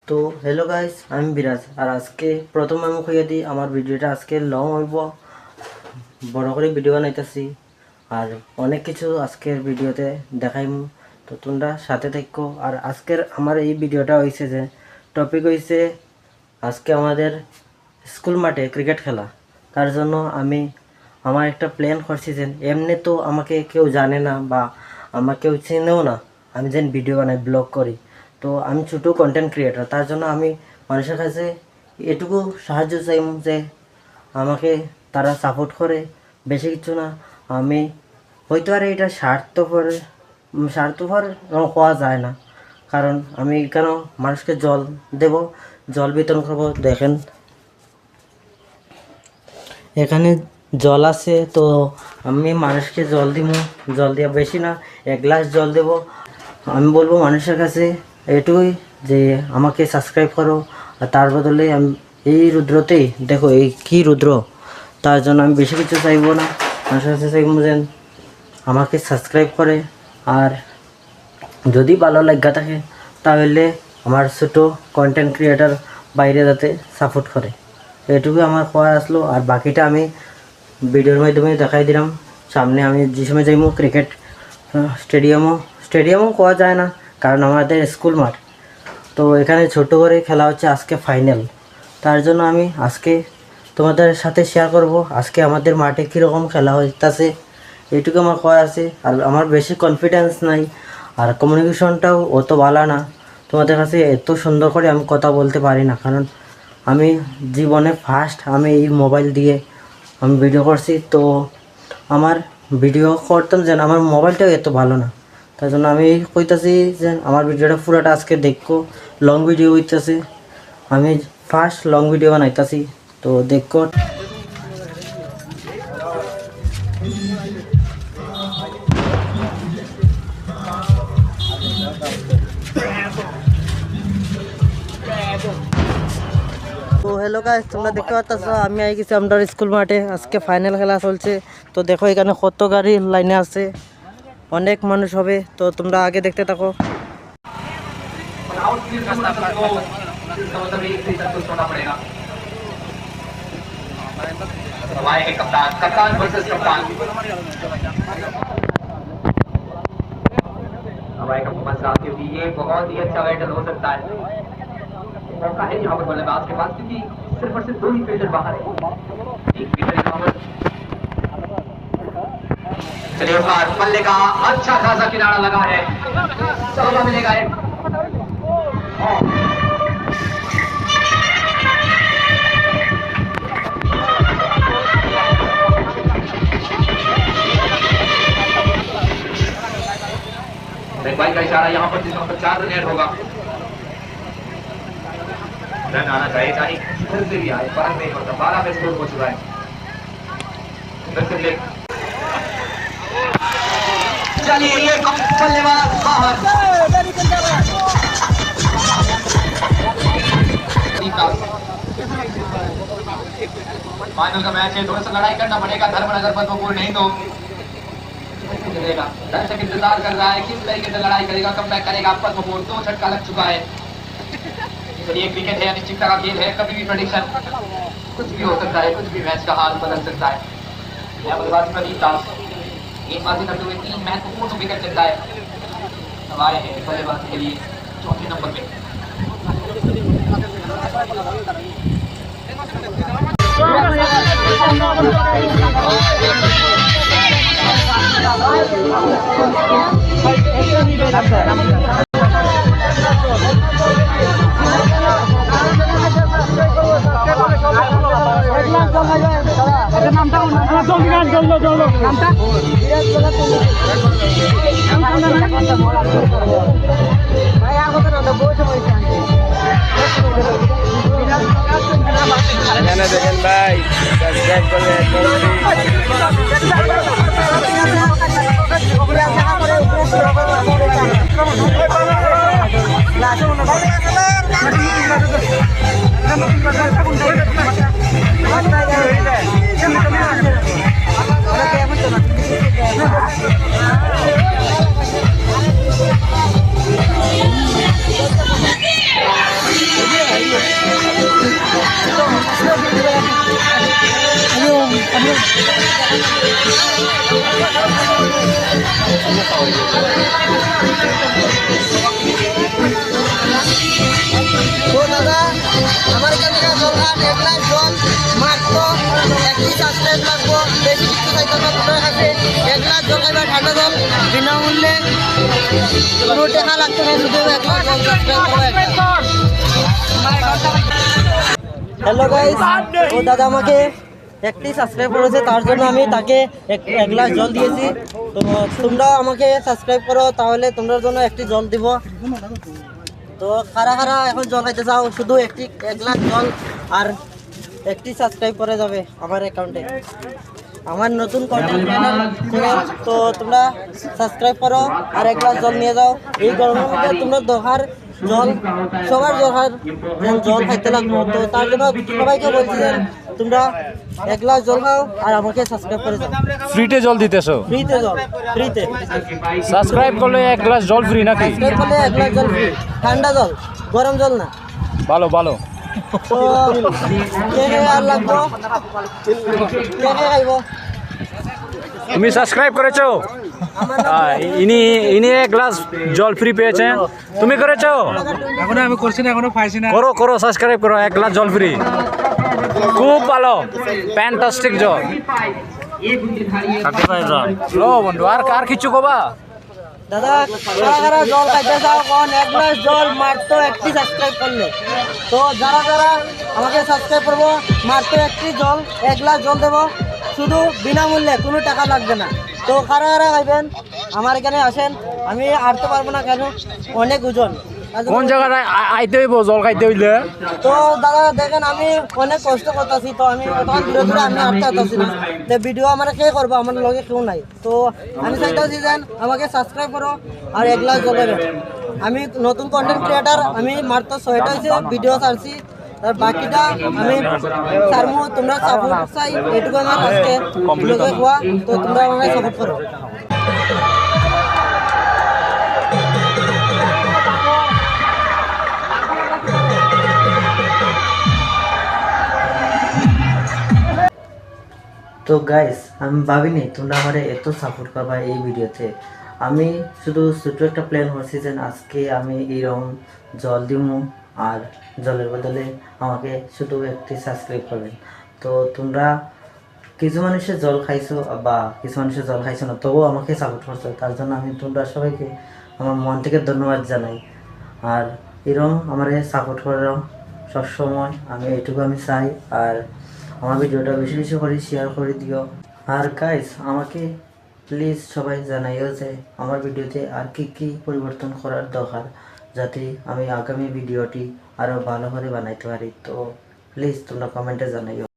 তো hello guys, আমি বিরাজ। আর আজকে প্রথম আমি কইয়া দিই, আমার ভিডিওটা আজকে লং হইব, বড় করে ভিডিও বানাইতেছি। আর অনেক কিছু আজকের ভিডিওতে দেখাইম, তো তোমরা সাথে থাকো। আর আজকের আমার এই ভিডিওটা হয়েছে যে টপিক হয়েছে আজকে আমাদের স্কুল মাঠে ক্রিকেট খেলা। তার জন্য আমি আমার একটা প্ল্যান করছি যে এমনি তো আমাকে কেউ জানে না বা আমাকে কেউ চেনেও না, আমি যেন ভিডিও বানাই, ব্লগ করি। তো আমি ছোটো কন্টেন্ট ক্রিয়েটার, তার জন্য আমি মানুষের কাছে এটুকু সাহায্য চাই যে আমাকে তারা সাপোর্ট করে, বেশি কিছু না। আমি হয়তো আর এটা স্বার্থপর হওয়া যায় না, কারণ আমি কেন মানুষকে জল দেব, জল বিতরণ করবো। দেখেন এখানে জল আছে, তো আমি মানুষকে জল দিব, জল দেওয়া বেশি না, 1 গ্লাস জল দেব। আমি বলবো মানুষের কাছে এটুকুই যে আমাকে সাবস্ক্রাইব করো। আর তার বদলে আমি এই রুদ্রতেই দেখো, এই কি রুদ্র, তার জন্য আমি বেশি কিছু চাইবো না। মানুষের কাছে চাইবো যেন আমাকে সাবস্ক্রাইব করে, আর যদি ভালো লাগা থাকে তাহলে আমার ছোটো কন্টেন্ট ক্রিয়েটার বাইরে যাতে সাপোর্ট করে, এটুকু আমার করা আসলো। আর বাকিটা আমি ভিডিওর মাধ্যমে দেখাই দিলাম। সামনে আমি যে সময় যাইব ক্রিকেট স্টেডিয়ামও কোয়া যায় না, কারণ আমাদের স্কুল মাঠ, তো এখানে ছোট করে খেলা হচ্ছে। আজকে ফাইনাল, তার জন্য আমি আজকে তোমাদের সাথে শেয়ার করব আজকে আমাদের মাঠে কীরকম খেলা হইতেছে, এইটুকু আমার করা আছে। আর আমার বেশি কনফিডেন্স নাই, আর কমিউনিকেশনটাও অত ভালো না। তোমাদের কাছে এত সুন্দর করে আমি কথা বলতে পারি না, কারণ আমি জীবনে ফার্স্ট আমি এই মোবাইল দিয়ে আমি ভিডিও করছি। তো আমার ভিডিও করতাম যেন আমার মোবাইলটাও এত ভালো না, তার জন্য আমি কইতাছি যে আমার ভিডিওটা পুরোটা আজকে দেখো। লং ভিডিও হইতেছে, আমি ফার্স্ট লং ভিডিও বানাইতেছি, তো দেখো। তো হ্যালো গাইস, তোমরা দেখতে পাচ্ছ আমি আই গেছি আমাদের স্কুল মাঠে। আজকে ফাইনাল খেলা চলছে, তো দেখো এখানে কত গাড়ি লাইনে আছে, অনেক মানুষ হবে। তো তোমরা আগে দেখতে থাকো। क्योंकि ये बहुत ही अच्छा बैटर हो सकता है, मौका है यहाँ पर बल्लेबाज के पास, क्योंकि सिर्फ और सिर्फ 2 ही फील्डर बाहर है। एक फील्डर यहाँ पर चलिए बाहर, बल्ले का अच्छा खासा किनारा लगा है, सौदा मिलेगा एक। भाई का इशारा यहाँ पर, जिसमें 4 रन ऐड होगा। रन आना चाहिए, चाहे किधर से भी आए, फर्क नहीं पड़ता। 12 पे स्कोर हो चुका है। चलिए ये बल्लेबाज बाहर। फाइनल का मैच है, थोड़ा सा लड़ाई करना पड़ेगा। धर्मनगर पद्मपुर नहीं तो दर्शक इंतजार कर रहा है किस तरीके से लड़ाई करेगा, कमबैक करेगा पद्मपुर। 2 झटका लग चुका है, एक विकेट है, अनिश्चितता का खेल है, कभी भी प्रेडिक्शन कुछ भी हो सकता है, कुछ भी मैच का हाल बदल सकता है। बल्लेबाज प्रदीप दास गेंदबाजी करते हुए 3 महत्वपूर्ण विकेट लेता है। अब आए हैं बल्लेबाज के लिए 4थे नंबर पे। দেখেন ভাই, সাবস্ক্রাইব করলে তো দাদা আমার এখানে জল খান 1 গ্লাস জল মাত্র 31 সাবস্ক্রাইব লাগবো, বেশি কিছু চাইতে না তোমার কাছে। 1 গ্লাস জল খাইবা ঠান্ডা জল বিনামূল্যে, কোনো টাকা লাগছে না, শুধু 1 গ্লাস জল সাবস্ক্রাইব করো। হ্যালো গাইস, ও দাদা আমাকে 31 সাবস্ক্রাইব করেছে, তার জন্য আমি তাকে 1 গ্লাস জল দিয়েছি। তো তোমরা আমাকে সাবস্ক্রাইব করো, তাহলে তোমরা জন্য একটি জল দিব। তো কারা কারা এখন জল খাইতে চাও, শুধু 1 গ্লাস জল আর 1টি সাবস্ক্রাইব করে যাবে আমার অ্যাকাউন্টে। আমার নতুন কন্টেন্ট ক্রিয়েটর, তো তোমরা সাবস্ক্রাইব করো আর 1 গ্লাস জল নিয়ে যাও। এই গরমের মধ্যে তোমরা দরকার জল, সবার দরকার জল খাইতে লাগবো। তো তার জন্য সবাইকে বলছি যে তোমরা 1 গ্লাস জল খাও আর আমাকে সাবস্ক্রাইব করে যাও। ফ্রিতে জল দিতেছো? ফ্রিতে জল, ফ্রিতে। সাবস্ক্রাইব করলে 1 গ্লাস জল ফ্রি নাকি? সাবস্ক্রাইব করলে 1 গ্লাস জল ফ্রি, ঠান্ডা জল, গরম জল না। ভালো ভালো। তো কে কে আর লাগবো, কে কে খাইব? তুমি সাবস্ক্রাইব করেছো? আমার নাম ইনি 1 গ্লাস জল ফ্রি পেয়েছেন, তুমি করেছো? এখনো আমি করছি না, এখনো পাইছি না। করো করো, সাবস্ক্রাইব করো, 1 গ্লাস জল ফ্রি, খুব ভালো, ফ্যান্টাস্টিক জল। লো বন্ধু, আর কিছু কবা? দাদা যারা যারা জল খাইতে চাও কোন 1 গ্লাস জল মাত্র 1টি সাবস্ক্রাইব করলে। তো যারা যারা আমাকে সাবস্ক্রাইব করবো মাত্র 1টি জল, 1 গ্লাস জল দেবো, শুধু বিনামূল্যে, কোনো টাকা লাগবে না। তো কারা কারা খাইবেন আমার এখানে আসেন, আমি আনতে পারবো না কেন, অনেক ওজন। কোন জায়গায় আইতে হইব জল খাইতে হইলে? তো দাদা দেখেন আমি অনেক কষ্ট করতেছি, তো আমি তখন দূরে দূরে আমি আসতে পারতেছি না। তো ভিডিও আমার কে করবো, আমার লগে কেউ নাই। তো আমি চাইতেছি যে আমাকে সাবস্ক্রাইব করো আর 1 গ্লাস জল দেবেন। আমি নতুন কন্টেন্ট ক্রিয়েটার, আমি মাত্র 6টা হয়েছে ভিডিও ছাড়ছি, আর বাকিটা আমি ছাড়বো। তোমরা সাপোর্ট চাই, এটুকু আমার আজকে লগে হওয়া। তো তোমরা আমাকে সাপোর্ট করো। তো গাইস আমি ভাবিনি তোমরা আমার এত সাপোর্ট করবা এই ভিডিওতে। আমি শুধু ছোট একটা প্ল্যান করছি যে আজকে আমি এইরকম জল দিব আর জলের বদলে আমাকে শুধু 1টি সাবস্ক্রাইব করবেন। তো তোমরা কিছু মানুষের জল খাইছো বা কিছু মানুষের জল খাইছো না, তবুও আমাকে সাপোর্ট করছো, তার জন্য আমি তোমরা সবাইকে আমার মন থেকে ধন্যবাদ জানাই। আর এরকম আমার সাপোর্ট করো সবসময়, আমি এইটুকু আমি চাই। আর আমার ভিডিওটা বেশি বেশি করে শেয়ার করে দিও। আর গাইস আমাকে প্লিজ সবাই জানাইও যে আমার ভিডিওতে আর কি কি পরিবর্তন করার দরকার, যাতে আমি আগামী ভিডিওটি আরও ভালো করে বানাইতে পারি। তো প্লিজ তোমরা কমেন্টে জানাইও।